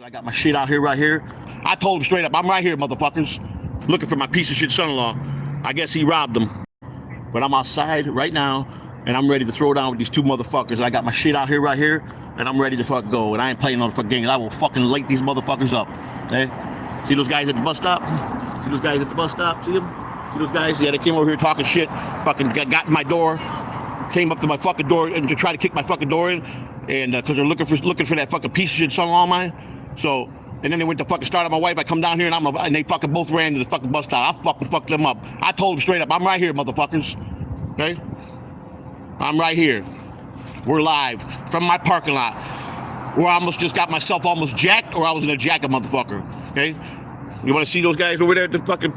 I got my shit out here right here. I told him straight up, I'm right here, motherfuckers. Looking for my piece of shit son-in-law. I guess he robbed them. But I'm outside right now, and I'm ready to throw down with these two motherfuckers. I got my shit out here right here, and I'm ready to fuck go. And I ain't playing on the fucking game. I will fucking light these motherfuckers up. Okay? See those guys at the bus stop? See those guys at the bus stop? See them? See those guys? Yeah, they came over here talking shit. Fucking got in my door. Came up to my fucking door and to try to kick my fucking door in. And because they're looking for that fucking piece of shit son-in-law of mine. So, and then they went to fucking start on my wife. I come down here and they fucking both ran to the fucking bus stop. I fucking fucked them up. I told them straight up, I'm right here, motherfuckers. Okay? I'm right here. We're live from my parking lot. Where I almost just got myself almost jacked, or I was in a jacket, motherfucker. Okay? You want to see those guys over there? The fucking,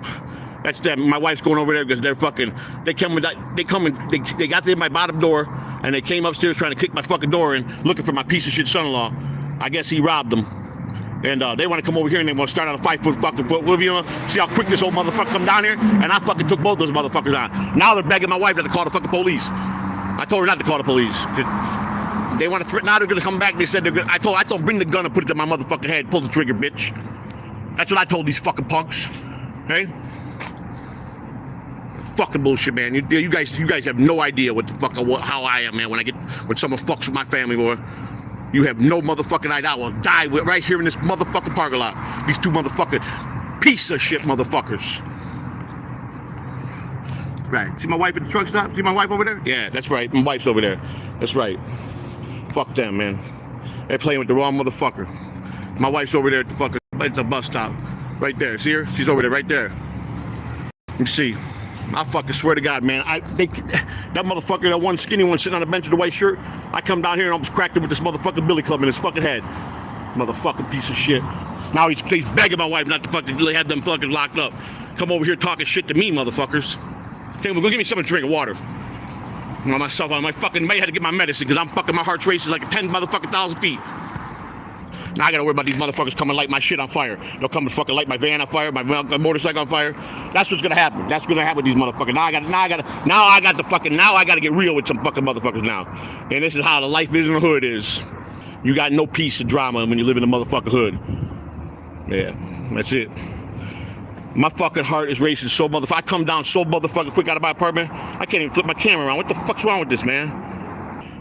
that's them. My wife's going over there because they're fucking. They got in my bottom door and they came upstairs trying to kick my fucking door in, looking for my piece of shit son-in-law. I guess he robbed them. And they want to come over here and they want to start on a 5 foot fucking foot with you. See how quick this old motherfucker come down here? And I fucking took both those motherfuckers on. Now they're begging my wife not to call the fucking police. I told her not to call the police. They want to threaten. Now they're gonna come back. They said they're gonna. I told them bring the gun and put it to my motherfucking head. Pull the trigger, bitch. That's what I told these fucking punks. Hey. Fucking bullshit, man. You guys have no idea what the fuck how I am, man. When someone fucks with my family, boy. You have no motherfucking idea. I will die right here in this motherfucking parking lot. These two motherfucking piece of shit motherfuckers. Right. See my wife at the truck stop? See my wife over there? Yeah, that's right. My wife's over there. That's right. Fuck them, man. They're playing with the wrong motherfucker. My wife's over there at the fucking at the bus stop. Right there. See her? She's over there right there. You see. I fucking swear to God, man. That motherfucker, that one skinny one sitting on the bench with the white shirt, I come down here and almost cracked him with this motherfucking billy club in his fucking head. Motherfucking piece of shit. Now he's begging my wife not to fucking have them fucking locked up. Come over here talking shit to me, motherfuckers. Okay, well, go give me something to drink, water. Myself, I fucking may have to get my medicine because my heart's racing like 10 motherfucking thousand feet. Now I gotta worry about these motherfuckers coming light my shit on fire. They'll come and fucking light my van on fire, my motorcycle on fire. That's what's gonna happen. That's what's gonna happen with these motherfuckers. Now I gotta get real with some fucking motherfuckers now. And this is how the life is in the hood is. You got no peace of drama when you live in the motherfucking hood. Yeah, that's it. My fucking heart is racing so motherfucker. I come down so motherfucking quick out of my apartment, I can't even flip my camera around. What the fuck's wrong with this, man?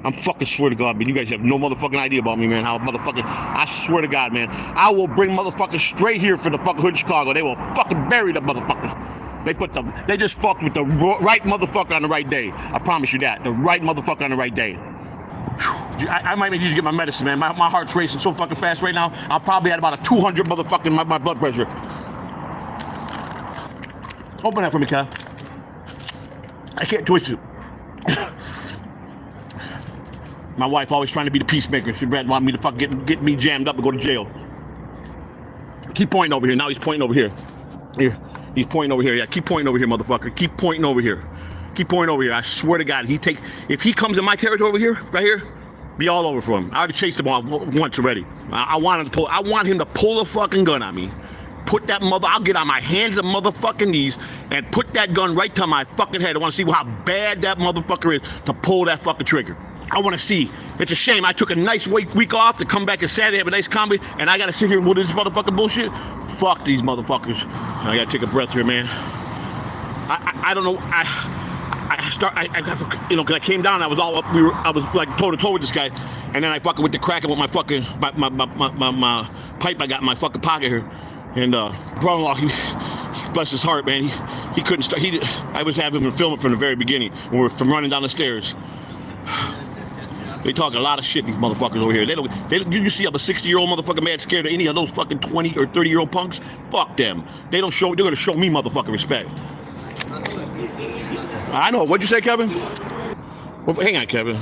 I'm fucking swear to God, man. You guys have no motherfucking idea about me, man. How motherfucking, I swear to God, man. I will bring motherfuckers straight here for the fucking hood of Chicago. They will fucking bury the motherfuckers. They just fucked with the right motherfucker on the right day. I promise you that. The right motherfucker on the right day. I might need to get my medicine, man. My heart's racing so fucking fast right now. I'm probably at about a 200 motherfucking my blood pressure. Open that for me, Kyle. I can't twist it. My wife always trying to be the peacemaker. She'd rather want me to fuck get me jammed up and go to jail. Keep pointing over here. Now he's pointing over here. Here. He's pointing over here. Yeah, keep pointing over here, motherfucker. Keep pointing over here. Keep pointing over here. I swear to God, if he comes in my territory over here, right here, be all over for him. I already chased him off once already. I want him to pull a fucking gun on me. I'll get on my hands and motherfucking knees and put that gun right to my fucking head. I want to see how bad that motherfucker is to pull that fucking trigger. I want to see. It's a shame. I took a nice week off to come back on Saturday, have a nice comedy, and I got to sit here and do this motherfucking bullshit. Fuck these motherfuckers. I got to take a breath here, man. I don't know. Because I came down, I was all up. I was like toe to toe with this guy, and then I fucking went to cracking with my fucking my pipe I got in my fucking pocket here. And brother-in-law, he bless his heart, man. He couldn't start. I was having him film it from the very beginning when we were from running down the stairs. They talk a lot of shit, these motherfuckers over here. You see up a 60-year-old motherfucker mad scared of any of those fucking 20 or 30-year-old punks? Fuck them. They're gonna show me motherfucking respect. I know. What'd you say, Kevin? Well, hang on, Kevin.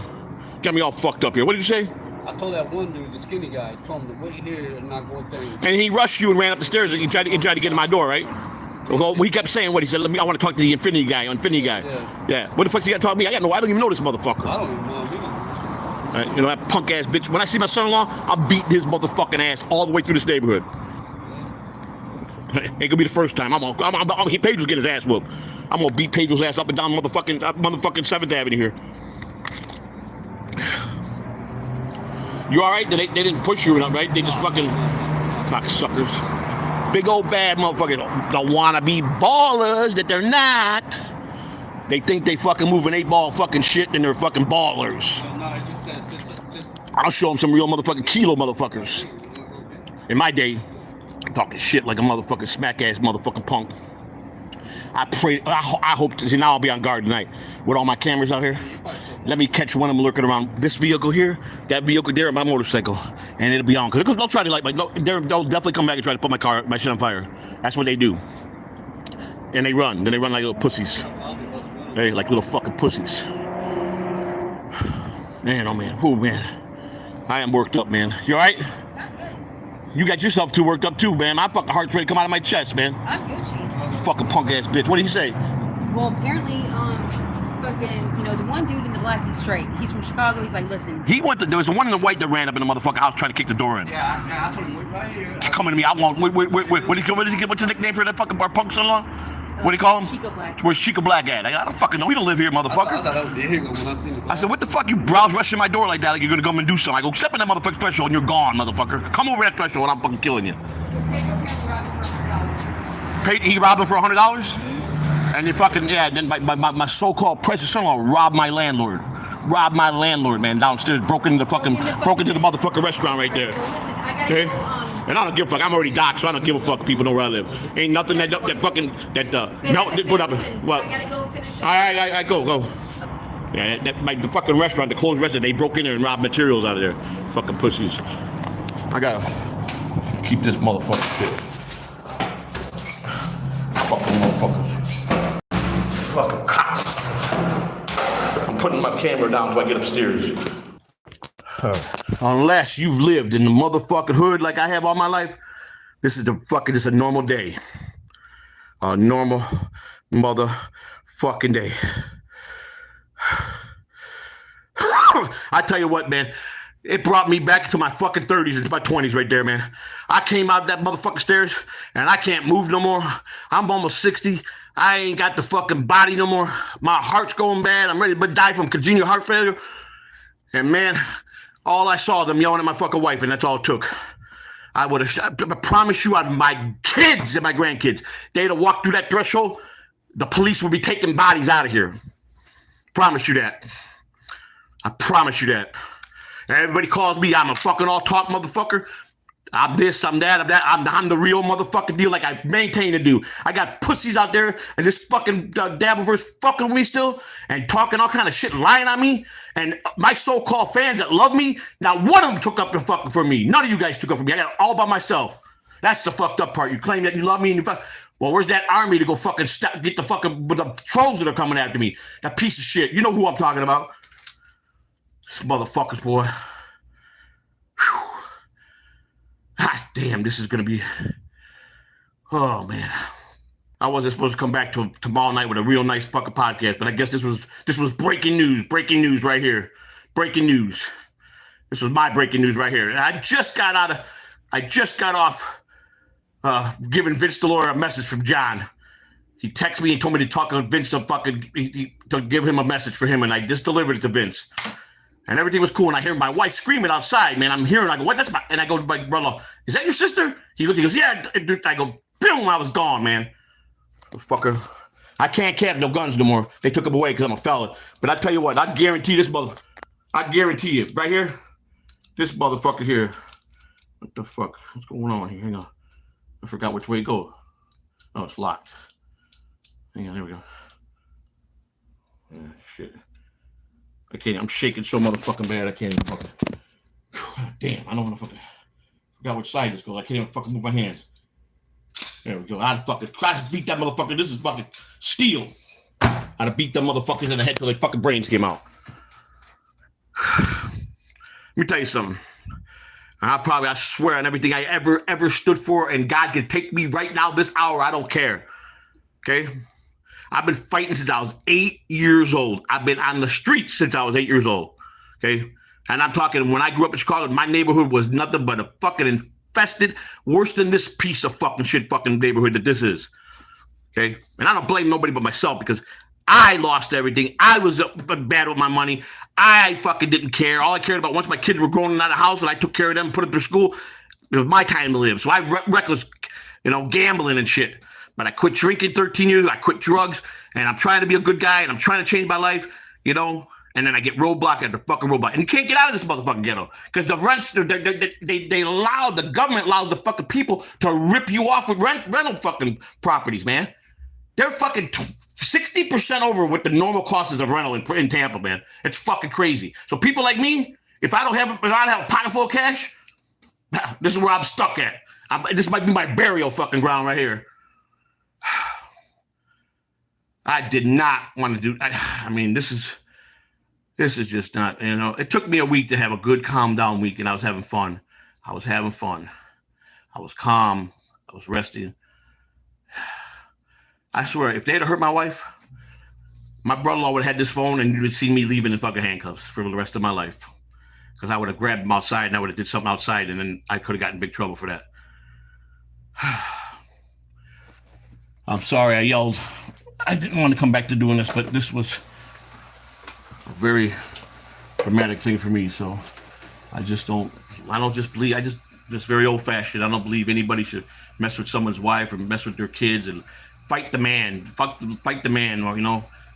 Got me all fucked up here. What did you say? I told that one dude, the skinny guy, told him to wait here and not go up there. And he rushed you and ran up the stairs and he tried to get in my door, right? Well, he kept saying what? He said, I want to talk to the Infinity guy. Yeah. What the fuck's he got to talk to me? I don't even know this motherfucker. I don't even know him. That punk ass bitch. When I see my son-in-law, I'll beat his motherfucking ass all the way through this neighborhood. Ain't gonna be the first time. Pedro's getting his ass whooped. I'm gonna beat Pedro's ass up and down motherfucking 7th Avenue here. You all right? They didn't push you enough, right? They just fucking. Cocksuckers. Big old bad motherfuckers don't wanna be ballers that they're not. They think they fucking moving 8-ball fucking shit and they're fucking ballers. I'll show them some real motherfucking kilo motherfuckers. In my day, I'm talking shit like a motherfucking smack ass motherfucking punk. I hope to see, now I'll be on guard tonight with all my cameras out here. Let me catch one of them lurking around this vehicle here, that vehicle there, and my motorcycle, and it'll be on. Cause they'll try to they'll definitely come back and try to put my shit on fire. That's what they do. And they run. Then they run like little pussies. Hey, like little fucking pussies. Man, oh man, oh man, I am worked up, man. You all right? You got yourself too worked up too, man. My fucking heart's ready to come out of my chest, man. I'm Gucci. You fucking punk ass bitch. What did he say? Well, apparently, fucking, the one dude in the black, he's straight. He's from Chicago. He's like, listen. There was the one in the white that ran up in the motherfucking house trying to kick the door in. Yeah, I told him, wait right here. He's coming to me. I want. What does he get? What's the nickname for that fucking punk son-in-law? What do you call him? Chico Black. Where's Chico Black at? I don't fucking know. We don't live here, motherfucker. I thought that was Diego when I seen him. I said, what the fuck? You browse rushing my door like that like you're gonna come and do something. I go, step in that motherfucking threshold and you're gone, motherfucker. Come over that threshold and I'm fucking killing you. He robbed him for $100? And then fucking, then my so-called precious son-in-law robbed my landlord. Robbed my landlord, man, downstairs, broke into the motherfucking restaurant right there. So listen, I gotta Okay? go, And I don't give a fuck. I'm already doxxed, so I don't give a fuck. People know where I live. Ain't nothing that fucking put up. What? I gotta go finish. All right, go. Yeah, the fucking restaurant, the closed restaurant, they broke in there and robbed materials out of there. Fucking pussies. I gotta keep this motherfucker shit. Fucking motherfuckers. Fucking cops. I'm putting my camera down until I get upstairs. Unless you've lived in the motherfucking hood like I have all my life, this is a normal day. A normal motherfucking day. I tell you what, man, it brought me back to my fucking 30s and my 20s right there, man. I came out that motherfucking stairs and I can't move no more. I'm almost 60. I ain't got the fucking body no more. My heart's going bad. I'm ready to die from congenital heart failure. And man, all I saw them yelling at my fucking wife, and that's all it took. I promise you, my kids and my grandkids, they'd have walked through that threshold, the police would be taking bodies out of here. Promise you that. I promise you that. And everybody calls me, I'm a fucking all talk motherfucker. I'm this, I'm that, I'm the real motherfucking deal like I maintain to do. I got pussies out there and just fucking Dabbleverse fucking with me still and talking all kind of shit, lying on me. And my so-called fans that love me, now one of them took up the fucking for me. None of you guys took up for me. I got it all by myself. That's the fucked up part. You claim that you love me and well, where's that army to go fucking get the fucking with the trolls that are coming after me? That piece of shit. You know who I'm talking about. Motherfuckers, boy. Whew. Ah, damn, this is gonna be. Oh man, I wasn't supposed to come back to tomorrow night with a real nice fucking podcast, but I guess this was breaking news. Breaking news right here. Breaking news. This was my breaking news right here. I just got off giving Vince Delora a message from John. He texted me and told me to talk to Vince to give him a message for him, and I just delivered it to Vince. And everything was cool, and I hear my wife screaming outside, man. I'm hearing, I go, what? That's my, and I go to my brother, is that your sister? He goes, yeah. I go, boom, I was gone, man. Fucker. I can't carry no guns no more. They took them away because I'm a fella. But I tell you what, I guarantee it, right here, this motherfucker here. What the fuck? What's going on here? Hang on. I forgot which way to go. Oh, it's locked. Hang on, there we go. Shit. I'm shaking so motherfucking bad I can't even fucking. Damn, I don't want to fucking. Forgot which side this goes. I can't even fucking move my hands. There we go. I'd fucking try to beat that motherfucker. This is fucking steel. I'd have beat them motherfuckers in the head till their fucking brains came out. Let me tell you something. I swear on everything I ever stood for, and God can take me right now, this hour. I don't care. Okay? I've been fighting since I was 8 years old. I've been on the streets since I was 8 years old. Okay? And I'm talking, when I grew up in Chicago, my neighborhood was nothing but a fucking infested, worse than this piece of fucking shit fucking neighborhood that this is. Okay? And I don't blame nobody but myself because I lost everything. I was bad with my money. I fucking didn't care. All I cared about, once my kids were grown and out of the house and I took care of them, put them through school, It was my time to live. So I reckless, gambling and shit. But I quit drinking 13 years. I quit drugs, and I'm trying to be a good guy, and I'm trying to change my life, And then I get roadblock at the fucking roadblock, and you can't get out of this motherfucking ghetto because the rents the government allows the fucking people to rip you off with rental fucking properties, man. They're fucking 60% over what the normal cost is of rental in Tampa, man. It's fucking crazy. So people like me, if I don't have a pocket full of cash, this is where I'm stuck at. This might be my burial fucking ground right here. I did not want to do. This is just not. It took me a week to have a good, calm down week, and I was having fun. I was calm. I was resting. I swear, if they'd have hurt my wife, my brother-in-law would have had this phone, and you would see me leaving in fucking handcuffs for the rest of my life. Because I would have grabbed him outside, and I would have did something outside, and then I could have gotten in big trouble for that. I'm sorry I yelled. I didn't want to come back to doing this, but this was a very traumatic thing for me. So I don't just believe, just very old fashioned. I don't believe anybody should mess with someone's wife or mess with their kids and fight the man, fight the man. Or,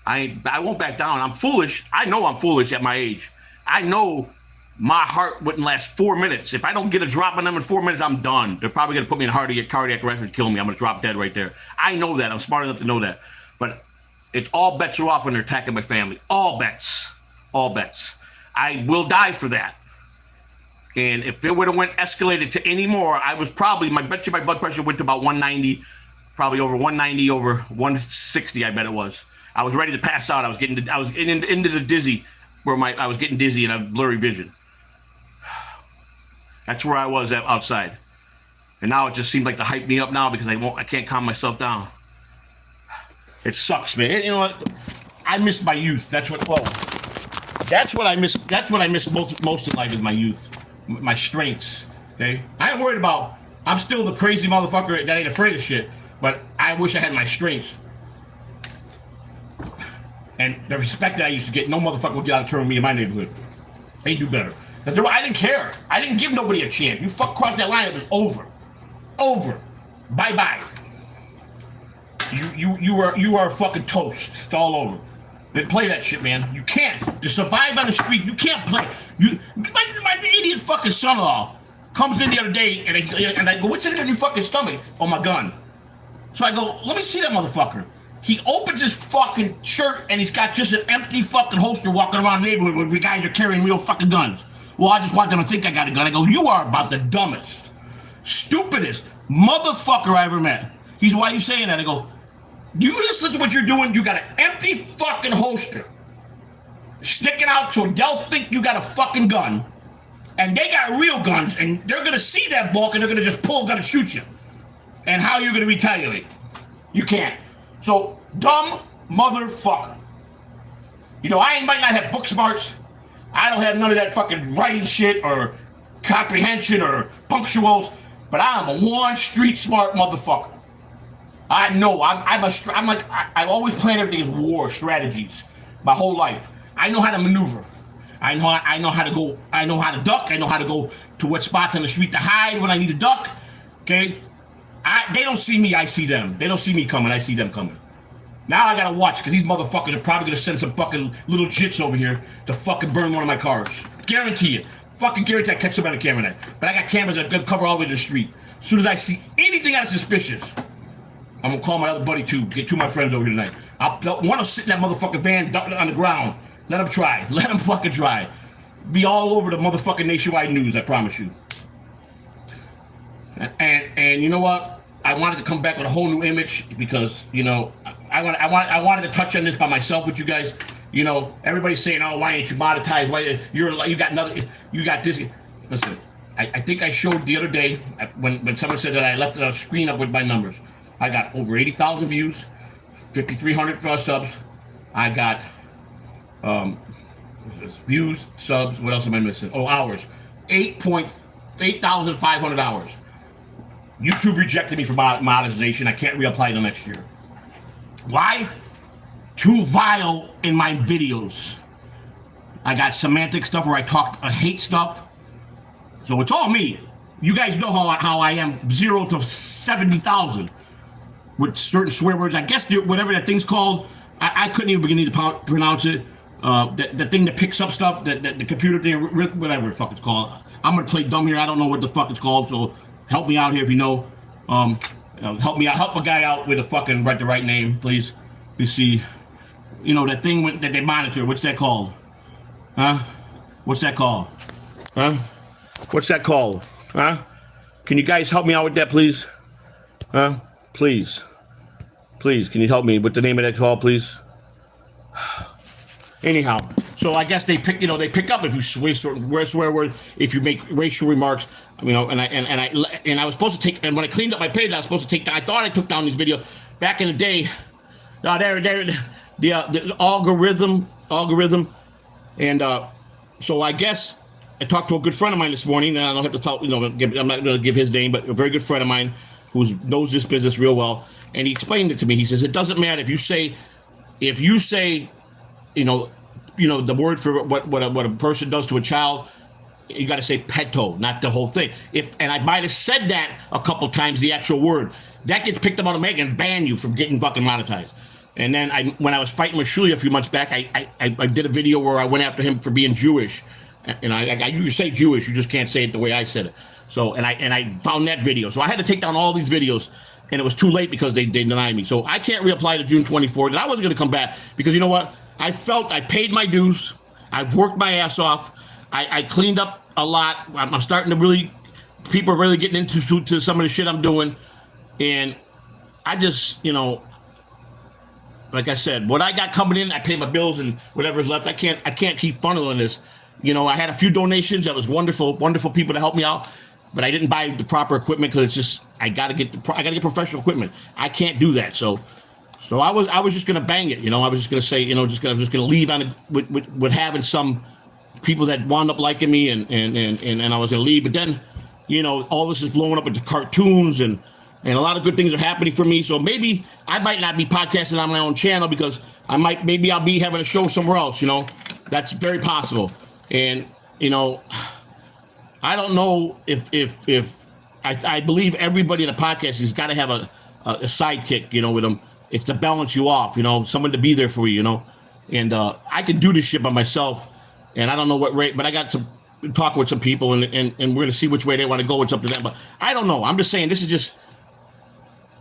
I won't back down. I'm foolish. I know I'm foolish at my age. I know my heart wouldn't last 4 minutes. If I don't get a drop on them in 4 minutes, I'm done. They're probably going to put me in cardiac arrest and kill me. I'm going to drop dead right there. I know that. I'm smart enough to know that. But it's all bets are off when they're attacking my family. All bets. All bets. I will die for that. And if it would have escalated to any more, I was probably, my blood pressure went to about 190, probably over 190, over 160, I bet it was. I was ready to pass out. I was into the dizzy, where I was getting dizzy and I had blurry vision. That's where I was outside. And now it just seems like to hype me up now because I can't calm myself down. It sucks, man. You know what? I miss my youth. That's what I miss. That's what I miss most in life is my youth, my strengths. Okay, I ain't worried about. I'm still the crazy motherfucker that ain't afraid of shit. But I wish I had my strengths and the respect that I used to get. No motherfucker would get out of turn with me in my neighborhood. They do better. I didn't care. I didn't give nobody a chance. You crossed that line, it was over. Over. Bye bye. You are fucking toast. It's all over. They play that shit, man. You can't. To survive on the street, you can't play. My idiot fucking son-in-law comes in the other day and I go, what's in your fucking stomach? Oh, my gun. So I go, let me see that motherfucker. He opens his fucking shirt and he's got just an empty fucking holster walking around the neighborhood where guys are carrying real fucking guns. Well, I just want them to think I got a gun. I go, you are about the dumbest, stupidest motherfucker I ever met. He's, why are you saying that? I go, do you listen to what you're doing? You got an empty fucking holster sticking out so they'll think you got a fucking gun. And they got real guns and they're going to see that bulk and they're going to just pull a gun and shoot you. And how are you going to retaliate? You can't. So, dumb motherfucker. I might not have book smarts. I don't have none of that fucking writing shit or comprehension or punctuals, but I'm a one street smart motherfucker. I know I've always planned everything as war strategies my whole life. I know how to maneuver. I know how to go. I know how to duck. I know how to go to what spots on the street to hide when I need to duck. Okay, they don't see me. I see them. They don't see me coming. I see them coming. Now I gotta watch because these motherfuckers are probably gonna send some fucking little jits over here to fucking burn one of my cars. Guarantee it. Fucking guarantee I catch them on the camera net. But I got cameras that cover all the way to the street. As soon as I see anything out of suspicious, I'm gonna call my other buddy too. Get two of my friends over here tonight. One will sit in that motherfucking van on the ground. Let them try. Let them fucking try. Be all over the motherfucking nationwide news. I promise you. And you know what? I wanted to come back with a whole new image because I wanted to touch on this by myself with you guys. Everybody's saying, "Oh, why ain't you monetized? Why you got this?" Listen, I think I showed the other day when someone said that I left a screen up with my numbers. I got over 80,000 views, 5,300 subs. I got views, subs. What else am I missing? Oh, hours. 8,500 hours. YouTube rejected me for monetization. I can't reapply till next year. Why? Too vile in my videos. I got semantic stuff where I talk hate stuff. So it's all me. you guys know how I am 0 to 70,000 with certain swear words. I guess whatever that thing's called, I couldn't even begin to pronounce it. The thing that picks up stuff, the computer thing, whatever the fuck it's called. I'm gonna play dumb here. I don't know what the fuck it's called, so help me out here if you know. Help me out. Help a guy out with the right name, please. You see, that thing that they monitor. What's that called? Huh? What's that called? Huh? What's that called? Huh? Can you guys help me out with that, please? Huh? Please. Please, can you help me with the name of that call, please? Anyhow, so I guess they pick up if you swear words, if you make racial remarks, and I was supposed to take, and when I cleaned up my page, I was supposed to take down. I thought I took down this video back in the day. The algorithm, and so I guess I talked to a good friend of mine this morning, and I don't have to talk, I'm not going to give his name, but a very good friend of mine who knows this business real well, and he explained it to me. He says it doesn't matter if you say, the word for what a person does to a child, you got to say peto, not the whole thing. And I might have said that a couple times, the actual word that gets picked up automatically and ban you from getting fucking monetized. And then when I was fighting with Shuli a few months back, I did a video where I went after him for being Jewish, and you say Jewish, you just can't say it the way I said it. So and I found that video, so I had to take down all these videos. And it was too late because they denied me. So I can't reapply to June 24th. And I wasn't going to come back because you know what? I felt I paid my dues. I've worked my ass off. I cleaned up a lot. I'm starting to people are really getting into some of the shit I'm doing. And I just, like I said, what I got coming in, I pay my bills and whatever's left. I can't keep funneling this. I had a few donations. That was wonderful people to help me out. But I didn't buy the proper equipment because it's just I gotta get professional equipment. I can't do that. So I was just gonna bang it. I was just gonna say, just gonna leave on with having some people that wound up liking me, and I was gonna leave. But then, all this is blowing up into cartoons and a lot of good things are happening for me. So maybe I might not be podcasting on my own channel because maybe I'll be having a show somewhere else. That's very possible. And I don't know if I believe everybody in a podcast has got to have a sidekick, with them. It's to balance you off, someone to be there for you, And I can do this shit by myself, and I don't know what rate, but I got to talk with some people, and we're going to see which way they want to go. It's up to them, but I don't know. I'm just saying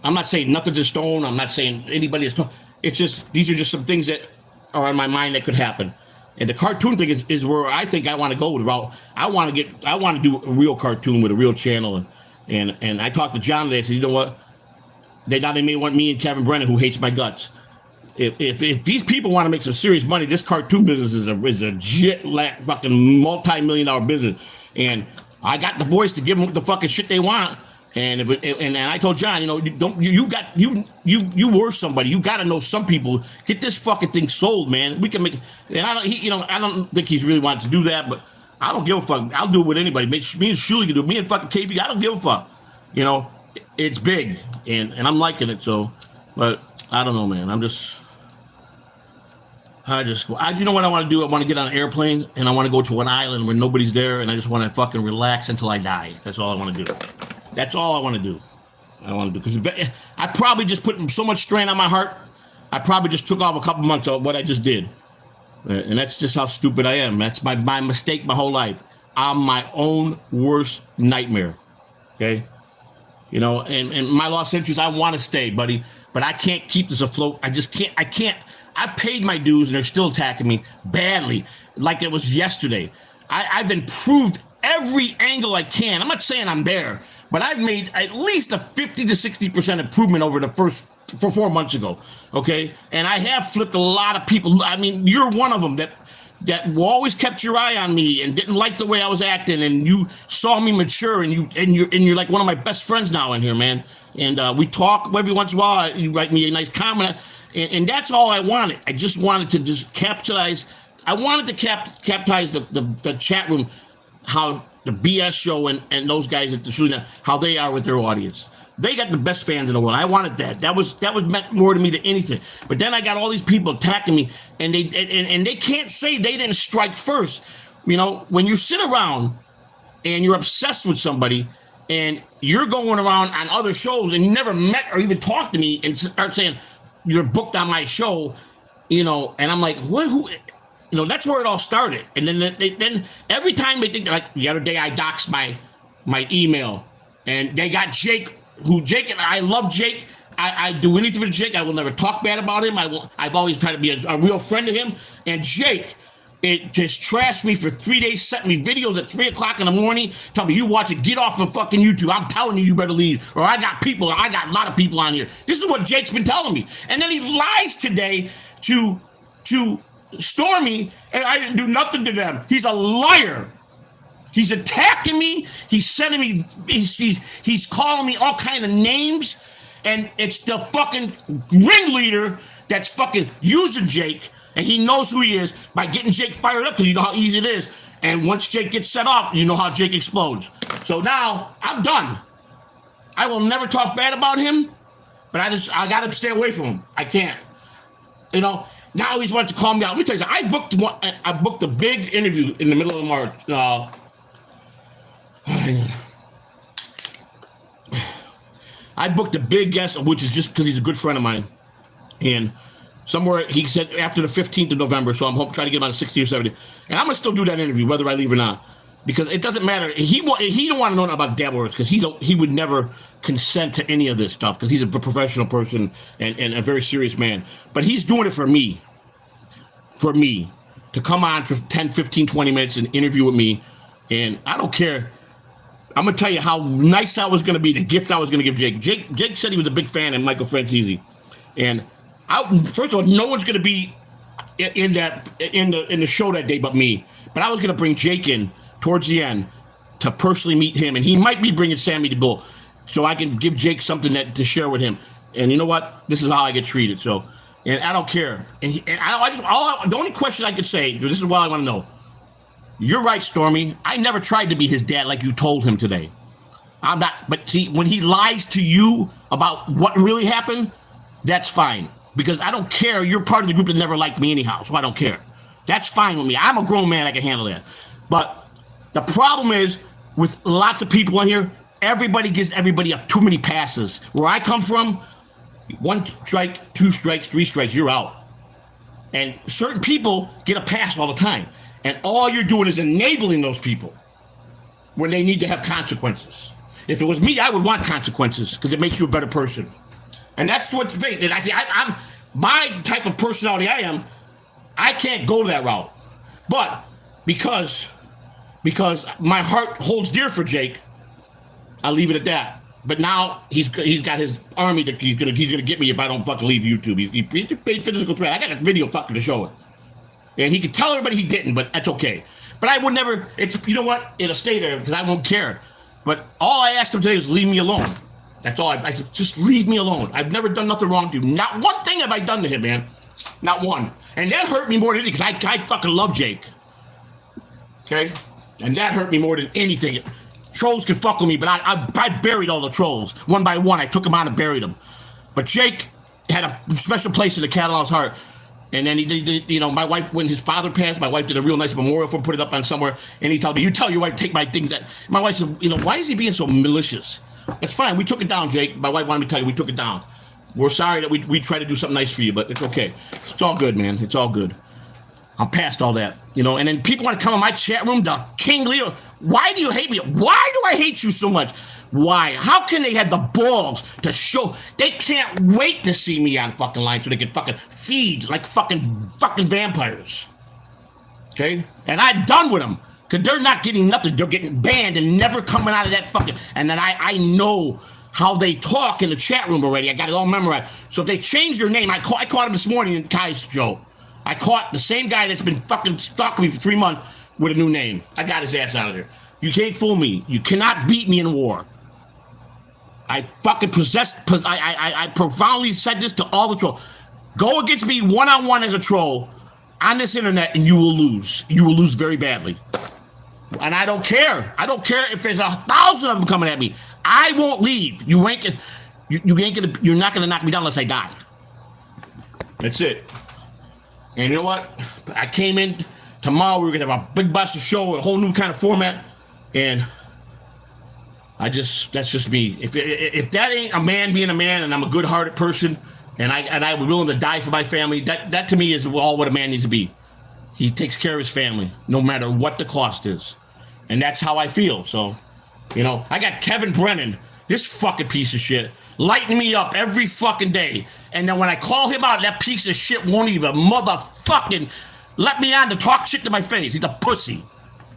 I'm not saying nothing's in stone. I'm not saying anybody is. It's just these are just some things that are on my mind that could happen. And the cartoon thing is where I think I want to go with about. I want to do a real cartoon with a real channel, and I talked to John today. I said, you know what? They may want me and Kevin Brennan, who hates my guts. If these people want to make some serious money, this cartoon business is a fucking multi-million-dollar business, and I got the voice to give them the fucking shit they want. And I told John, you were somebody. You got to know some people. Get this fucking thing sold, man. We can make. And I don't think he's really wanted to do that, but I don't give a fuck. I'll do it with anybody. Me and Shuli can do it. Me and fucking KB. I don't give a fuck. It's big, and I'm liking it. So, but I don't know, man. You know what I want to do? I want to get on an airplane and I want to go to an island where nobody's there, and I just want to fucking relax until I die. That's all I want to do. That's all I want to do. Because I probably just put so much strain on my heart. I probably just took off a couple months of what I just did. And that's just how stupid I am. That's my mistake my whole life. I'm my own worst nightmare. Okay? And my lost interest, I want to stay, buddy. But I can't keep this afloat. I just can't. I paid my dues and they're still attacking me badly. Like it was yesterday. I've improved every angle I can. I'm not saying I'm there, but I've made at least a 50 to 60% improvement over the first 4 months ago. Okay. And I have flipped a lot of people. I mean, you're one of them that always kept your eye on me and didn't like the way I was acting. And you saw me mature, and you're like one of my best friends now in here, man. And we talk every once in a while. You write me a nice comment, and that's all I wanted. I just wanted to just capitalize. I wanted to capitalize the chat room, how the BS show and those guys at the shooting, how they are with their audience. They got the best fans in the world. I wanted that. That was meant more to me than anything. But then I got all these people attacking me, and they can't say they didn't strike first. When you sit around and you're obsessed with somebody, and you're going around on other shows and you never met or even talked to me and start saying you're booked on my show, you know, and I'm like, what? Who? You know, that's where it all started. And then every time they think, like the other day, I doxed my email, and they got Jake. And I love Jake. I do anything for Jake. I will never talk bad about him. I've always tried to be a real friend to him. And Jake, it just trashed me for 3 days, sent me videos at 3 o'clock in the morning, telling me, you watch it, get off of fucking YouTube. I'm telling you, you better leave. Or I got a lot of people on here. This is what Jake's been telling me. And then he lies today to Stormy, and I didn't do nothing to them. He's a liar. He's attacking me. He's sending me, he's calling me all kind of names. And it's the fucking ringleader that's fucking using Jake, and he knows who he is by getting Jake fired up because you know how easy it is. And once Jake gets set off, you know how Jake explodes. So now I'm done. I will never talk bad about him, but I got to stay away from him. I can't. You know, now he's wanting to call me out. Let me tell you something. I booked a big interview in the middle of March. I booked a big guest, which is just because he's a good friend of mine. And somewhere he said after the 15th of November, so I'm trying to get him on the 60 or 70. And I'm going to still do that interview, whether I leave or not. Because it doesn't matter. He don't want to know about dabblers because he would never consent to any of this stuff because he's a professional person and a very serious man. But he's doing it for me. For me. To come on for 10, 15, 20 minutes and interview with me. And I don't care. I'm going to tell you how nice I was going to be, the gift I was going to give Jake. Jake said he was a big fan of Michael Franzese. And first of all, no one's going to be in the show that day but me. But I was going to bring Jake in towards the end to personally meet him. And he might be bringing Sammy the Bull so I can give Jake something to share with him. And you know what? This is how I get treated. So, and I don't care. And the only question I could say, this is what I want to know. You're right, Stormy. I never tried to be his dad like you told him today. I'm not. But see, when he lies to you about what really happened, that's fine. Because I don't care. You're part of the group that never liked me anyhow, so I don't care. That's fine with me. I'm a grown man. I can handle that. But the problem is, with lots of people on here, everybody gives everybody up too many passes. Where I come from, 1 strike, 2 strikes, 3 strikes, you're out. And certain people get a pass all the time. And all you're doing is enabling those people when they need to have consequences. If it was me, I would want consequences because it makes you a better person. And that's what the thing. And I say, I'm my type of personality I am, I can't go that route. But because my heart holds dear for Jake, I'll leave it at that. But now he's got his army that he's gonna get me if I don't fucking leave YouTube. He's a physical threat. I got a video fucking to show it. And he could tell everybody he didn't, but that's okay. But I would never, you know what? It'll stay there because I won't care. But all I asked him today is leave me alone. That's all. I said, just leave me alone. I've never done nothing wrong to you. Not one thing have I done to him, man. Not one. And that hurt me more than anything because I fucking love Jake. Okay? And that hurt me more than anything. Trolls can fuck with me, but I buried all the trolls. One by one, I took them out and buried them. But Jake had a special place in the Catalano's heart. And then he did, you know, my wife, when his father passed, my wife did a real nice memorial for him, put it up on somewhere. And he told me, you tell your wife to take my things. That my wife said, you know, why is he being so malicious? It's fine. We took it down, Jake. My wife wanted me to tell you we took it down. We're sorry that we tried to do something nice for you, but it's okay. It's all good, man. It's all good. I'm past all that, you know. And then people want to come in my chat room, the King Leo. Why do you hate me? Why do I hate you so much? Why? How can they have the balls to show? They can't wait to see me on fucking line so they can fucking feed like fucking vampires. Okay? And I'm done with them. Because they're not getting nothing. They're getting banned and never coming out of that fucking... And then I know how they talk in the chat room already. I got it all memorized. So if they change their name, I caught him this morning in Kai's show. I caught the same guy that's been fucking stalking me for 3 months with a new name. I got his ass out of there. You can't fool me. You cannot beat me in war. I fucking I profoundly said this to all the trolls. Go against me one-on-one as a troll on this internet and you will lose. You will lose very badly. And I don't care. I don't care if there's 1,000 of them coming at me. I won't leave. You're not gonna knock me down unless I die. That's it. And you know what? I came in tomorrow. We're gonna have a big busted show, a whole new kind of format, and That's just me. If that ain't a man being a man, and I'm a good-hearted person, and I was willing to die for my family, that to me is all what a man needs to be. He takes care of his family, no matter what the cost is, and that's how I feel. So, I got Kevin Brennan, this fucking piece of shit, lighting me up every fucking day, and then when I call him out, that piece of shit won't even motherfucking let me on to talk shit to my face. He's a pussy.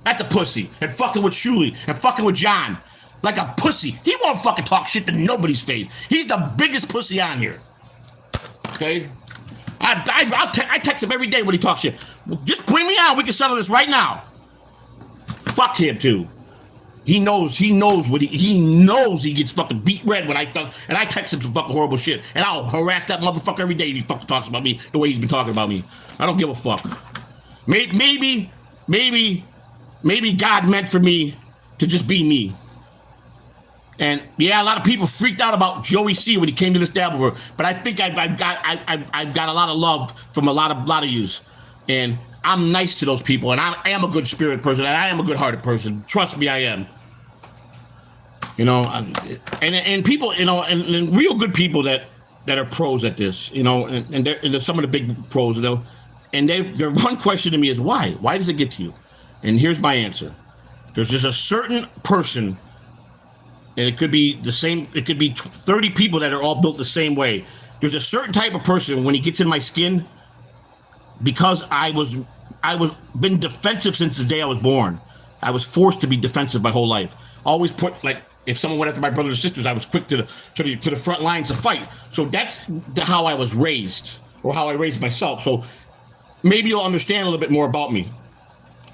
That's a pussy. And fucking with Shuli, and fucking with John. Like a pussy. He won't fucking talk shit to nobody's face. He's the biggest pussy on here. Okay? I text him every day when he talks shit. Well, just bring me on. We can settle this right now. Fuck him too. He knows he knows he gets fucking beat red when I text him some fucking horrible shit. And I'll harass that motherfucker every day if he fucking talks about me the way he's been talking about me. I don't give a fuck. Maybe God meant for me to just be me. And yeah, a lot of people freaked out about Joey.C when he came to this dab over, but I think I've got a lot of love from a lot of yous, and I'm nice to those people, and I am a good spirit person, and I am a good hearted person. Trust me, I am. And people, and real good people that are pros at this, and they're some of the big pros, and their one question to me is why? Why does it get to you? And here's my answer: there's just a certain person. And it could be the same, it could be 30 people that are all built the same way. There's a certain type of person when he gets in my skin, because I was been defensive since the day I was born. I was forced to be defensive my whole life. Always put, like, if someone went after my brothers or sisters, I was quick to the front lines to fight. So that's how I was raised, or how I raised myself. So maybe you'll understand a little bit more about me.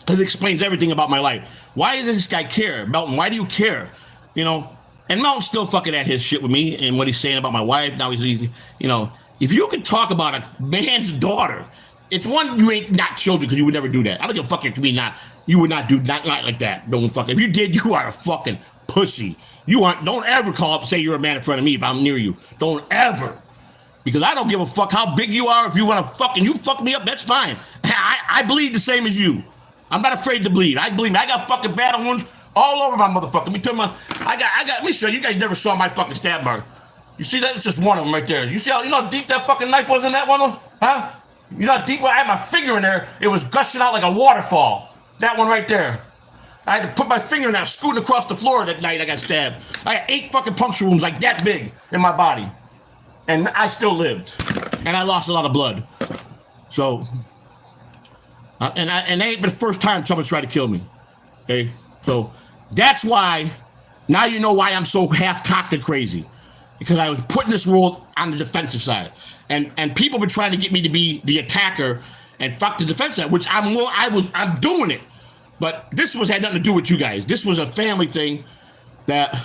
It explains everything about my life. Why does this guy care? Melton, why do you care? And Melton's still fucking at his shit with me and what he's saying about my wife. Now he's if you could talk about a man's daughter, it's one, you ain't not children because you would never do that. I don't give a fuck if you would not do not like that. Don't fuck. If you did, you are a fucking pussy. Don't ever call up and say you're a man in front of me if I'm near you. Don't ever. Because I don't give a fuck how big you are. If you want to you fuck me up, that's fine. I bleed the same as you. I'm not afraid to bleed. I bleed. I got fucking battle wounds all over my motherfucker. Let me tell you, let me show you. You guys never saw my fucking stab mark. You see that? It's just one of them right there. You see how deep that fucking knife was in that one? Huh? You know how deep? I had my finger in there. It was gushing out like a waterfall. That one right there. I had to put my finger in there, scooting across the floor that night I got stabbed. I had 8 fucking puncture wounds like that big in my body. And I still lived. And I lost a lot of blood. So, and that ain't been the first time someone's tried to kill me. Okay? So, that's why, now you know why I'm so half-cocked and crazy. Because I was putting this world on the defensive side. And people been trying to get me to be the attacker and fuck the defense side, which I'm doing it. But this had nothing to do with you guys. This was a family thing that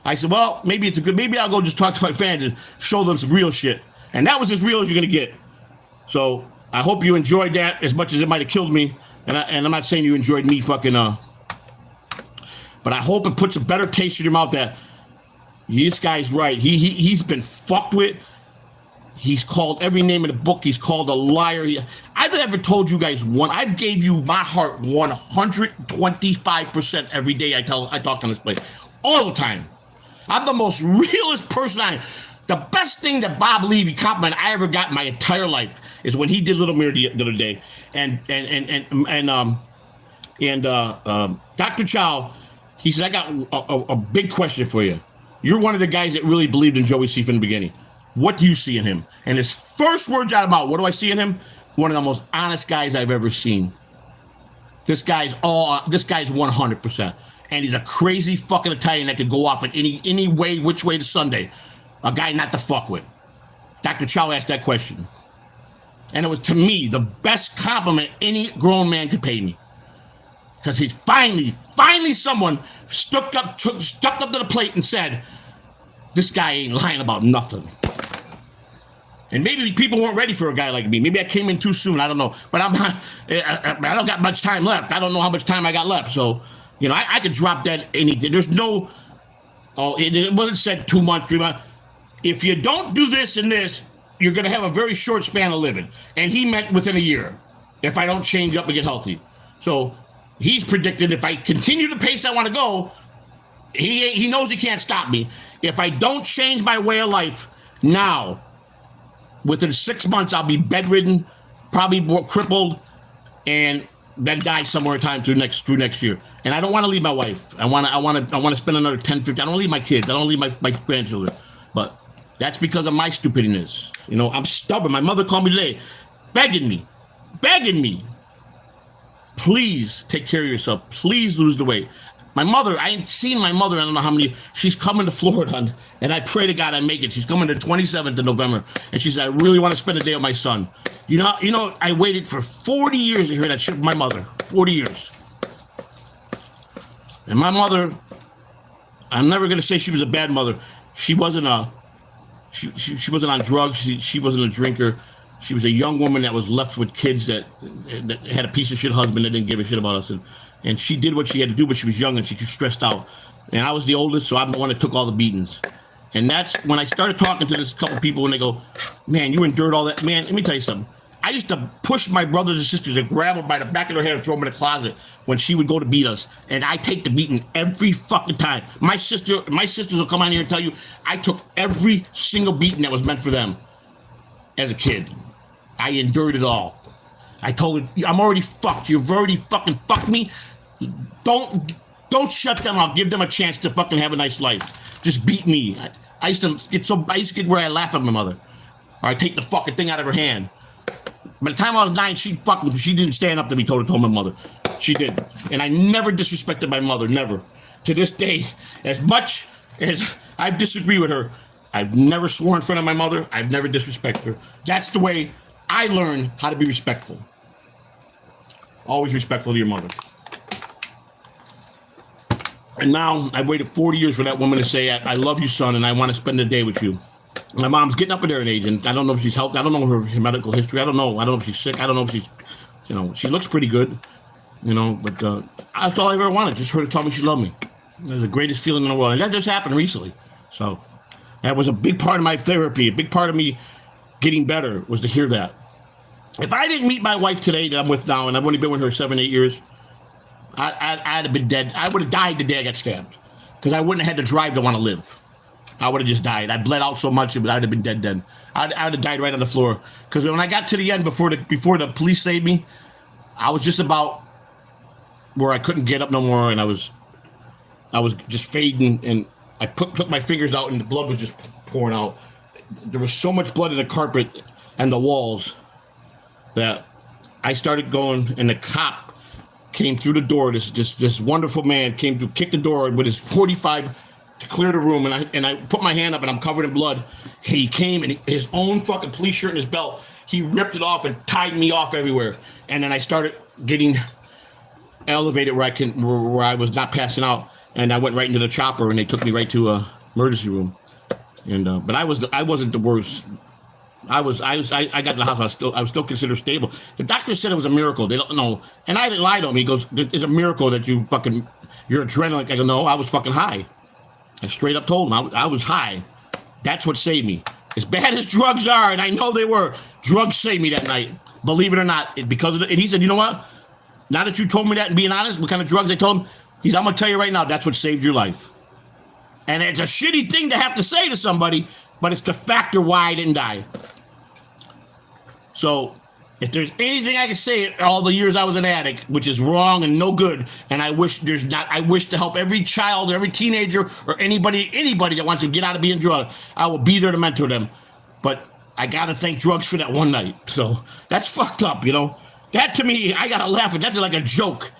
I said, well, maybe I'll go just talk to my fans and show them some real shit. And that was as real as you're going to get. So I hope you enjoyed that as much as it might have killed me. And I'm not saying you enjoyed me fucking, but I hope it puts a better taste in your mouth that this guy's right. He's been fucked with. He's called every name in the book. He's called a liar. I've never told you guys I gave you my heart 125% every day I talk on this place. All the time. I'm the most realest person The best thing that Bob Levy compliment I ever got in my entire life is when he did Little Mirror the other day. And Dr. Chow, he said, I got a big question for you. You're one of the guys that really believed in Joey C from the beginning. What do you see in him? And his first words out of mouth, what do I see in him? One of the most honest guys I've ever seen. This guy's 100%. And he's a crazy fucking Italian that could go off in any way, which way to Sunday. A guy not to fuck with. Dr. Chow asked that question. And it was, to me, the best compliment any grown man could pay me. Because he's finally someone stepped up to the plate and said, this guy ain't lying about nothing. And maybe people weren't ready for a guy like me. Maybe I came in too soon. I don't know. But I don't got much time left. I don't know how much time I got left. So, I could drop that anything. There's no, it wasn't said 2 months, 3 months. If you don't do this and this, you're going to have a very short span of living. And he meant within a year, if I don't change up and get healthy. So he's predicted if I continue the pace I want to go, He knows he can't stop me. If I don't change my way of life now, within 6 months, I'll be bedridden, probably more crippled, and then die somewhere in time through next year. And I don't want to leave my wife. I want to spend another 10, 15. I don't leave my kids. I don't leave my grandchildren. But that's because of my stupidness. You know, I'm stubborn. My mother called me today, begging me, please take care of yourself. Please lose the weight. My mother, I ain't seen my mother, I don't know how many, she's coming to Florida, and I pray to God I make it. She's coming the 27th of November, and she said, I really want to spend a day with my son. You know, I waited for 40 years to hear that shit from my mother. 40 years. And my mother, I'm never going to say she was a bad mother. She wasn't she wasn't on drugs. She wasn't a drinker. She was a young woman that was left with kids that had a piece of shit husband that didn't give a shit about us. And she did what she had to do, but she was young and she was stressed out. And I was the oldest, so I'm the one that took all the beatings. And that's when I started talking to this couple people, and they go, man, you endured all that. Man, let me tell you something. I used to push my brothers and sisters and grab them by the back of their hair and throw them in the closet when she would go to beat us. And I take the beating every fucking time. My sisters will come on here and tell you, I took every single beating that was meant for them as a kid. I endured it all. I told her, I'm already fucked. You've already fucking fucked me. Don't shut them up. Give them a chance to fucking have a nice life. Just beat me. I used to get where I laugh at my mother. Or I take the fucking thing out of her hand. By the time I was 9, she didn't stand up to me, told my mother. She did. And I never disrespected my mother, never. To this day, as much as I disagree with her, I've never sworn in front of my mother. I've never disrespected her. That's the way I learned how to be respectful. Always respectful to your mother. And now I waited 40 years for that woman to say, I love you, son, and I want to spend the day with you. My mom's getting up there in age, and I don't know if she's healthy. I don't know her medical history. I don't know if she's sick. I don't know if she's, she looks pretty good, but that's all I ever wanted, just her to tell me she loved me. It was the greatest feeling in the world. And that just happened recently. So that was a big part of my therapy. A big part of me getting better was to hear that. If I didn't meet my wife today that I'm with now, and I've only been with her 7, 8 years, I'd have been dead. I would have died the day I got stabbed, because I wouldn't have had the drive to want to live. I would have just died. I bled out so much, but I'd have been dead then. I'd have died right on the floor. Because when I got to the end, before the police saved me, I was just about where I couldn't get up no more, and I was just fading, and I took my fingers out, and the blood was just pouring out. There was so much blood in the carpet and the walls that I started going, and the cop came through the door. This wonderful man came to kick the door with his 45 to clear the room, and I put my hand up, and I'm covered in blood. He came, and his own fucking police shirt and his belt, he ripped it off and tied me off everywhere. And then I started getting elevated where I was not passing out, and I went right into the chopper, and they took me right to a emergency room. And but I wasn't the worst. I got to the hospital. I was still considered stable. The doctor said it was a miracle. They don't know, and I didn't lie to him. He goes, "It's a miracle that your adrenaline." I go, "No, I was fucking high." I straight up told him I was high. That's what saved me. As bad as drugs are, and I know they were, drugs saved me that night. Believe it or not, because of it. And he said, "You know what? Now that you told me that and being honest, what kind of drugs I told him?" He said, "I'm gonna tell you right now, that's what saved your life." And it's a shitty thing to have to say to somebody, but it's the factor why I didn't die. So, if there's anything I can say all the years I was an addict, which is wrong and no good, and I wish to help every child, every teenager, or anybody that wants to get out of being drugged, I will be there to mentor them. But I gotta thank drugs for that one night. So that's fucked up, That to me, I gotta laugh at. That's like a joke.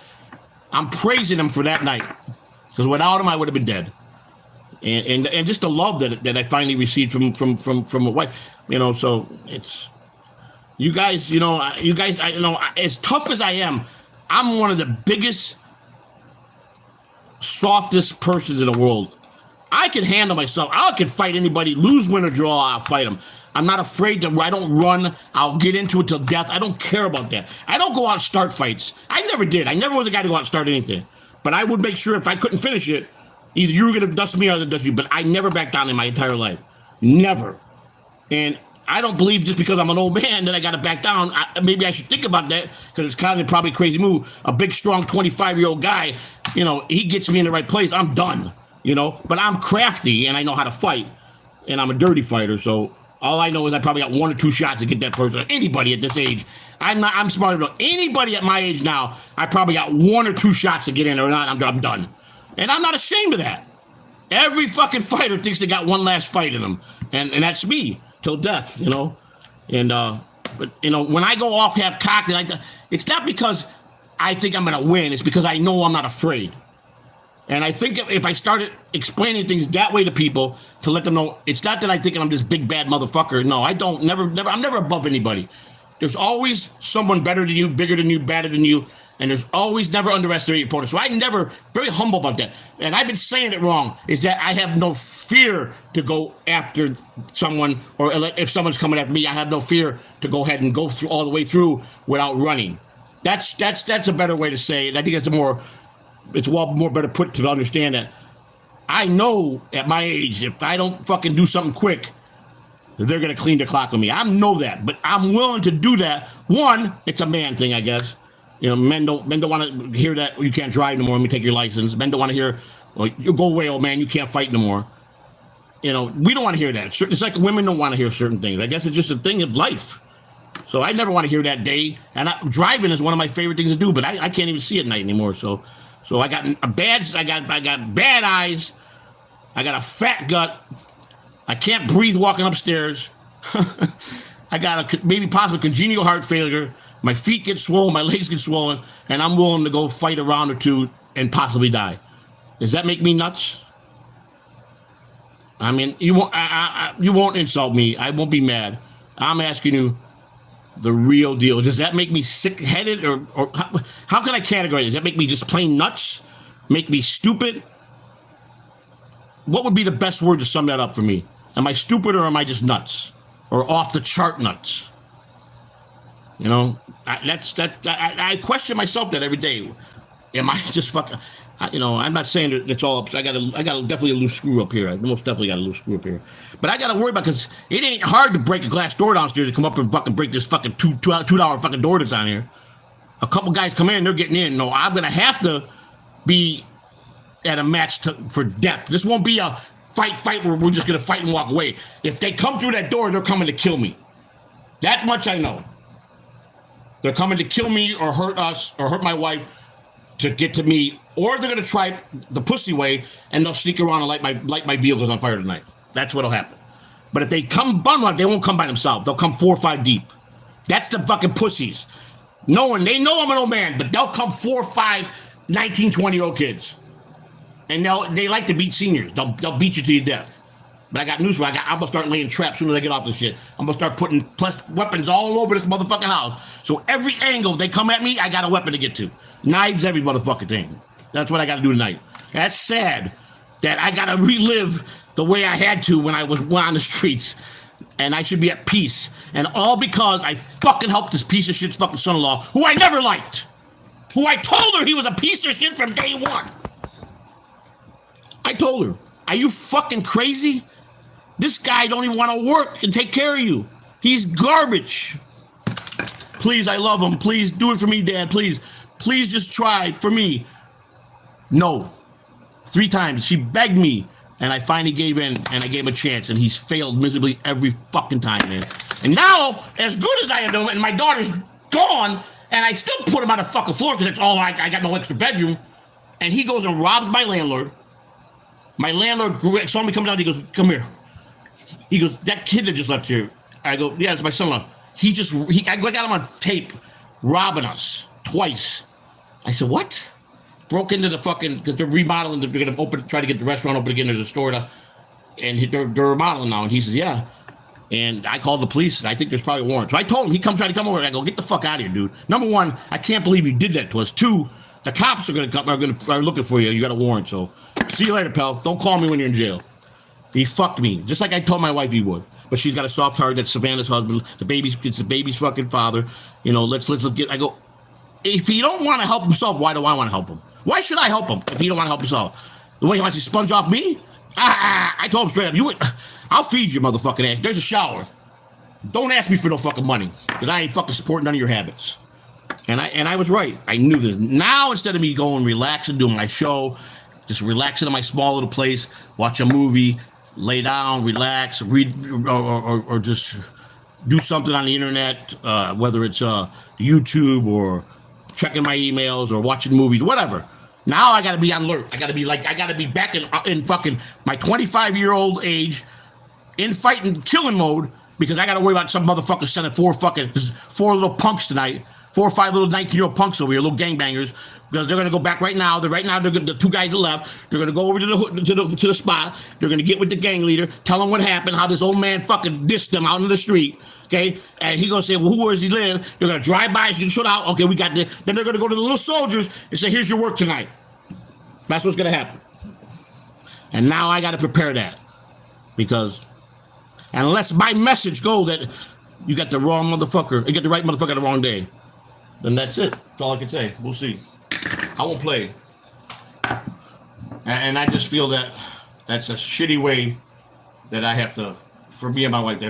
I'm praising them for that night, because without them, I would have been dead. And just the love that I finally received from a wife, So it's. You guys, as tough as I am, I'm one of the biggest, softest persons in the world. I can handle myself. I can fight anybody, lose, win, or draw. I'll fight them. I'm not afraid to. I don't run. I'll get into it till death. I don't care about that. I don't go out and start fights. I never did. I never was a guy to go out and start anything. But I would make sure if I couldn't finish it, either you were going to dust me or I was going to dust you. But I never backed down in my entire life. Never. And I don't believe just because I'm an old man that I got to back down. Maybe I should think about that, because it's kind of probably a crazy move. A big, strong 25-year-old guy, he gets me in the right place. I'm done. you know. But I'm crafty and I know how to fight, and I'm a dirty fighter. So all I know is I probably got 1 or 2 shots to get that person. Anybody at this age, I'm smart enough. Anybody at my age now, I probably got 1 or 2 shots to get in, or not, I'm done. And I'm not ashamed of that. Every fucking fighter thinks they got one last fight in them, and that's me till death, you know. And but you know, when I go off half cocked like that, it's not because I think I'm gonna win. It's because I know I'm not afraid. And I think if I started explaining things that way to people to let them know, it's not that I think I'm this big bad motherfucker. No, I don't. Never. I'm never above anybody. There's always someone better than you, bigger than you, badder than you, and there's always never underestimate your opponent. So I never, very humble about that. And I've been saying it wrong, is that I have no fear to go after someone, or if someone's coming after me, I have no fear to go ahead and go through all the way through without running. That's a better way to say it. I think it's more better put to understand that I know at my age, if I don't fucking do something quick, they're gonna clean the clock on me. I know that, but I'm willing to do that. One, it's a man thing, I guess. You know, men don't want to hear that you can't drive no more. Let me take your license. Men don't want to hear, well, you go away, old man. You can't fight no more. You know, we don't want to hear that. It's like women don't want to hear certain things. I guess it's just a thing of life. So I never want to hear that day. And driving is one of my favorite things to do, but I can't even see at night anymore. So I got I got bad eyes. I got a fat gut. I can't breathe walking upstairs. I got maybe possibly congenital heart failure. My feet get swollen, my legs get swollen, and I'm willing to go fight a round or two and possibly die. Does that make me nuts? I mean, you won't insult me. I won't be mad. I'm asking you the real deal. Does that make me sick-headed, or how can I categorize it? Does that make me just plain nuts? Make me stupid? What would be the best word to sum that up for me? Am I stupid, or am I just nuts? Or off the chart nuts? You know, I question myself that every day. Am I just fucking? You know, I'm not saying that it's all up. I got definitely a loose screw up here. I most definitely got a loose screw up here. But I got to worry about, because it ain't hard to break a glass door downstairs and come up and fucking break this fucking $2 fucking door that's on here. A couple guys come in, they're getting in. No, I'm gonna have to be at a match for death. This won't be a fight where we're just gonna fight and walk away. If they come through that door, they're coming to kill me. That much I know. They're coming to kill me or hurt us or hurt my wife to get to me, or they're gonna try the pussy way and they'll sneak around and light my vehicles on fire tonight. That's what'll happen. But if they come bum up, they won't come by themselves. They'll come 4 or 5 deep. That's the fucking pussies. They know I'm an old man, but they'll come 4 or 5 19, 20-year-old kids. And they like to beat seniors. They'll beat you to your death. But I got news for you. I'm gonna start laying traps as soon as I get off this shit. I'm gonna start putting weapons all over this motherfucking house. So every angle they come at me, I got a weapon to get to. Knives, every motherfucking thing. That's what I gotta do tonight. That's sad that I gotta relive the way I had to when I was on the streets. And I should be at peace. And all because I fucking helped this piece of shit's fucking son-in-law, who I never liked. Who I told her he was a piece of shit from day one. I told her, are you fucking crazy? This guy don't even want to work and take care of you. He's garbage. Please, I love him. Please do it for me, Dad. Please just try for me. No. 3 times. She begged me, and I finally gave in, and I gave him a chance, and he's failed miserably every fucking time, man. And now, as good as I am doing, and my daughter's gone, and I still put him on the fucking floor because that's all I got no extra bedroom, and he goes and robs my landlord. My landlord saw me come down. He goes, come here. He goes, that kid that just left here. I go, yeah, it's my son-in-law. I got him on tape robbing us twice. I said, what? Broke into the fucking, because they're remodeling. They're going to try to get the restaurant open again. There's a store and they're remodeling now. And he says, yeah. And I called the police, and I think there's probably a warrant. So I told him, he trying to come over. I go, get the fuck out of here, dude. Number 1, I can't believe you did that to us. 2, the cops are going to come, are looking for you. You got a warrant. So see you later, pal. Don't call me when you're in jail. He fucked me, just like I told my wife he would. But she's got a soft heart. That's Savannah's husband. It's the baby's fucking father. You know, let's get. I go, if he don't want to help himself, why do I want to help him? Why should I help him if he don't want to help himself? The way he wants to sponge off me? I told him straight up, I'll feed you, motherfucking ass. There's a shower. Don't ask me for no fucking money, because I ain't fucking supporting none of your habits. And I was right. I knew this. Now, instead of me going relax and doing my show, just relaxing in my small little place, watch a movie, lay down, relax, read, or just do something on the internet, whether it's YouTube or checking my emails or watching movies, whatever. Now I got to be on alert. I got to be back in fucking my 25-year-old age in fighting killing mode because I got to worry about some motherfucker sending four little punks tonight, 4 or 5 little 19-year-old punks over here, little gangbangers, because they're gonna go back right now. The 2 guys that left. They're gonna go over to the spot. They're gonna get with the gang leader, tell them what happened, how this old man fucking dissed them out in the street. Okay, and he gonna say, well, where does he live? They're gonna drive by, so you shoot out. Okay, we got this. Then they're gonna go to the little soldiers and say, here's your work tonight. That's what's gonna happen. And now I gotta prepare that because unless my message go that you got the wrong motherfucker, you get the right motherfucker the wrong day, then that's it. That's all I can say. We'll see. I won't play. And I just feel that that's a shitty way that I have to, for me and my wife,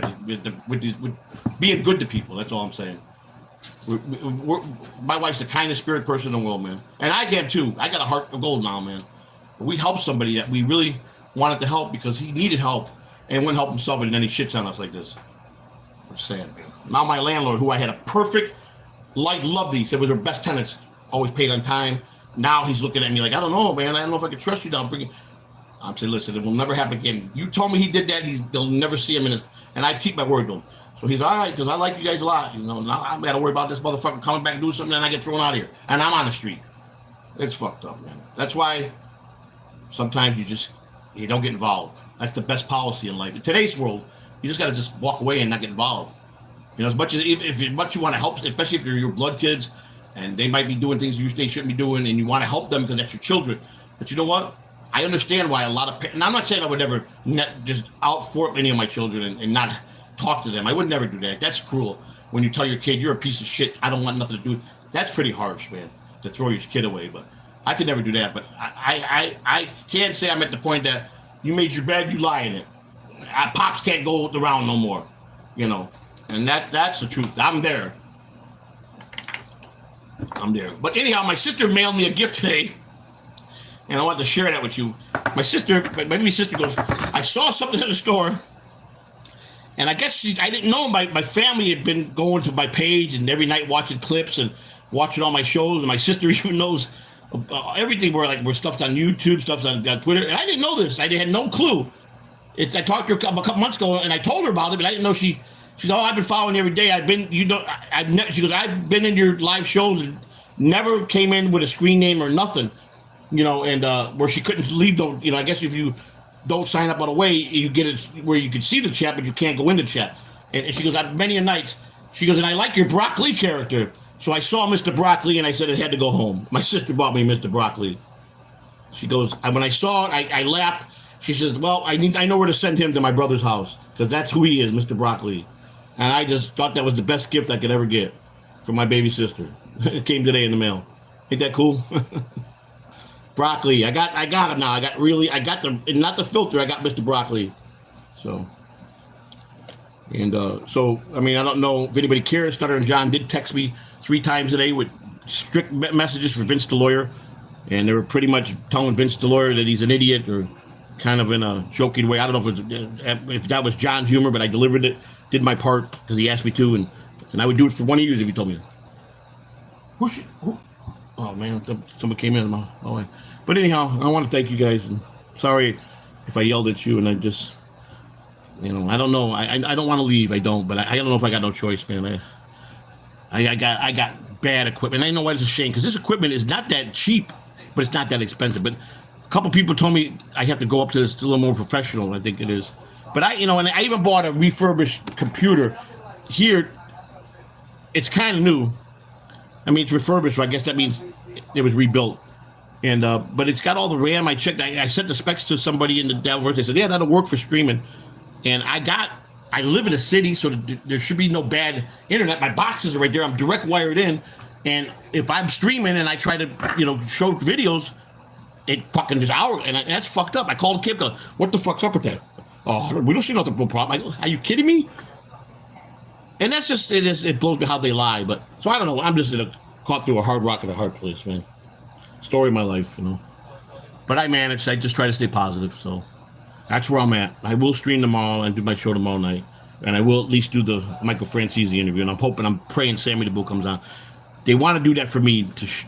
with being good to people. That's all I'm saying. My wife's the kindest spirit person in the world, man. And I get too. I got a heart of gold now, man. We helped somebody that we really wanted to help because he needed help and wouldn't help himself, and then he shits on us like this. I'm sad, man. Now my landlord, who I had a perfect life, loved these, said was her best tenants, always paid on time. Now he's looking at me like, I don't know, man. I don't know if I can trust you now. I'm saying, listen, it will never happen again. You told me he did that. They'll never see him in his, and I keep my word to him. So he's all right because I like you guys a lot. You know, now I got to worry about this motherfucker coming back and doing something, and I get thrown out of here, and I'm on the street. It's fucked up, man. That's why sometimes you don't get involved. That's the best policy in life. In today's world, you just got to just walk away and not get involved. You know, as much you want to help, especially if they're your blood kids, and they might be doing things they shouldn't be doing, and you want to help them because that's your children. But you know what? I understand why a lot of, and I'm not saying I would never just outfort any of my children and not talk to them. I would never do that. That's cruel. When you tell your kid, you're a piece of shit, I don't want nothing to do with it. That's pretty harsh, man, to throw your kid away. But I could never do that. But I can't say I'm at the point that you made your bed, you lie in it. Pops can't go around no more, you know. And that's the truth. I'm there. But anyhow, my sister mailed me a gift today, and I wanted to share that with you. My baby sister goes, I saw something in the store, and I guess I didn't know my family had been going to my page and every night watching clips and watching all my shows, and my sister even knows everything where stuff's on YouTube, stuff's on Twitter, and I didn't know this. I had no clue. I talked to her a couple months ago, and I told her about it, but I didn't know she said, oh, I've been following you every day. She goes, I've been in your live shows and never came in with a screen name or nothing, you know, and where she couldn't leave, I guess if you don't sign up on a way, you get it where you can see the chat, but you can't go in the chat. And she goes, many a night, she goes, and I like your Broccoli character. So I saw Mr. Broccoli and I said I had to go home. My sister bought me Mr. Broccoli. She goes, when I saw it, I laughed. She says, well, I know where to send him to my brother's house because that's who he is, Mr. Broccoli. And I just thought that was the best gift I could ever get from my baby sister. It came today in the mail. Ain't that cool? Broccoli. I got him now. I got not the filter. I got Mr. Broccoli. So, and I mean, I don't know if anybody cares. Stutter and John did text me 3 times a day with strict messages for Vince the lawyer, and they were pretty much telling Vince the lawyer that he's an idiot, or kind of in a joking way. I don't know if that was John's humor, but I delivered it, did my part because he asked me to, and I would do it for 1 of you if he told me. Who? Oh man, someone came in. Oh, but anyhow, I want to thank you guys. And sorry if I yelled at you, and I just, I don't know. I don't want to leave. I don't, but I don't know if I got no choice, man. I got bad equipment. I know why it's a shame because this equipment is not that cheap, but it's not that expensive. But a couple people told me I have to go up to this a little more professional. I think it is. But and I even bought a refurbished computer here. It's kind of new. I mean, it's refurbished, so I guess that means it was rebuilt. And but it's got all the RAM. I checked. I sent the specs to somebody in the Dallas. They said, yeah, that'll work for streaming. And I live in a city, so there should be no bad internet. My boxes are right there. I'm direct wired in. And if I'm streaming and I try to, show videos, it fucking just hours. And that's fucked up. I called the kid, go, what the fuck's up with that? Oh, we don't see nothing, no problem. I go, are you kidding me? And that's just, it blows me how they lie. But so I don't know. I'm just caught through a hard rock and a hard place, man. Story of my life, But I managed. I just try to stay positive. So that's where I'm at. I will stream tomorrow and do my show tomorrow night. And I will at least do the Michael Franzese interview. And I'm praying Sammy the Bull comes on. They want to do that for me because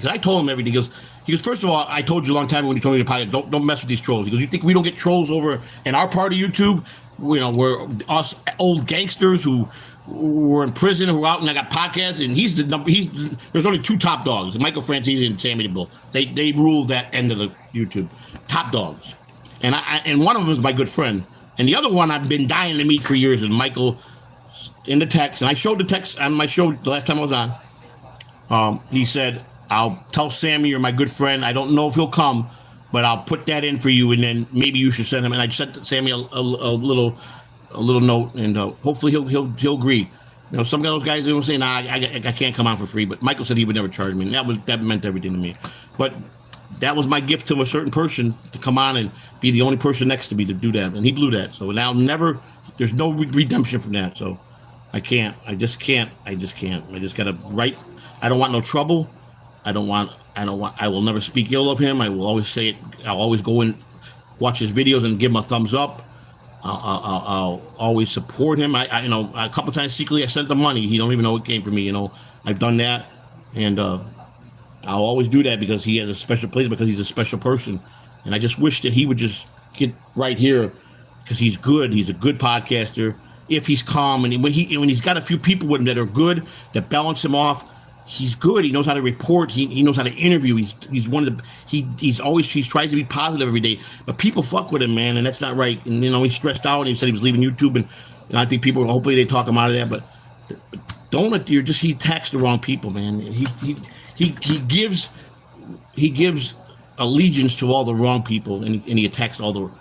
I told him everything. He goes, first of all, I told you a long time ago when you told me to podcast, don't mess with these trolls. He goes, you think we don't get trolls over in our part of YouTube? You know, we're us old gangsters who were in prison, who are out and I got podcasts, and there's only two top dogs, Michael Franzese and Sammy the Bull. They rule that end of the YouTube. Top dogs. And one of them is my good friend. And the other one I've been dying to meet for years is Michael in the text. And I showed the text on my show the last time I was on. He said, I'll tell Sammy you're my good friend. I don't know if he'll come, but I'll put that in for you, and then maybe you should send him. And I sent Sammy a little note, and hopefully he'll agree. You know, some of those guys will say, nah, I can't come on for free. But Michael said he would never charge me, and that meant everything to me. But that was my gift to a certain person to come on and be the only person next to me to do that, and he blew that. So now there's no redemption from that. So I can't. I just can't. I just gotta write. I don't want no trouble. I will never speak ill of him. I will always say it. I'll always go and watch his videos and give him a thumbs up. I'll always support him. I a couple times secretly I sent him money. He don't even know it came from me. You know, I've done that, and I'll always do that because he has a special place, because he's a special person. And I just wish that he would just get right here, because he's good. He's a good podcaster. If he's calm, and when he's got a few people with him that are good, that balance him off, he's good. He knows how to report. He knows how to interview. He tries to be positive every day. But people fuck with him, man, and that's not right. And he's stressed out. And he said he was leaving YouTube, and I think people, hopefully they talk him out of that. But he attacks the wrong people, man. He gives allegiance to all the wrong people, and he attacks all the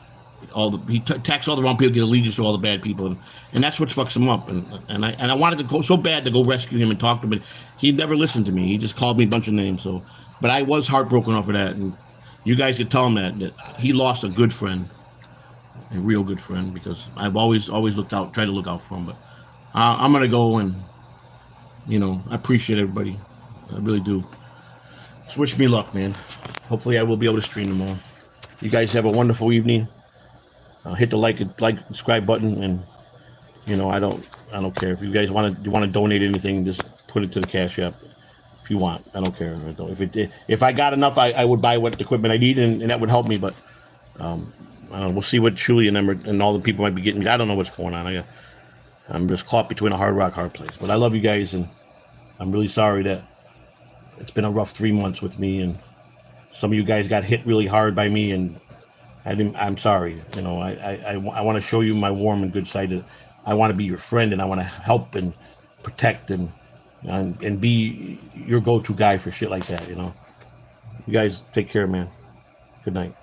attacks all the wrong people, gives allegiance to all the bad people, and that's what fucks him up. And I wanted to go so bad to go rescue him and talk to him, but he never listened to me. He just called me a bunch of names. So, but I was heartbroken off of that, and you guys could tell him that he lost a good friend, a real good friend, because I've always tried to look out for him. But I'm gonna go, and I appreciate everybody. I really do. Just wish me luck, man. Hopefully I will be able to stream tomorrow. You guys have a wonderful evening. Hit the like, subscribe button, and I don't care if you guys want to donate anything. Just put it to the Cash App if you want. I don't care. If I got enough, I would buy what equipment I need, and that would help me. But I don't know, we'll see what Shuli and them and all the people might be getting. I don't know what's going on. I'm just caught between a hard rock, hard place. But I love you guys, and I'm really sorry that it's been a rough 3 months with me, and some of you guys got hit really hard by me, and I'm sorry. I want to show you my warm and good side. I want to be your friend, and I want to help and protect and be your go-to guy for shit like that. You guys take care, man. Good night.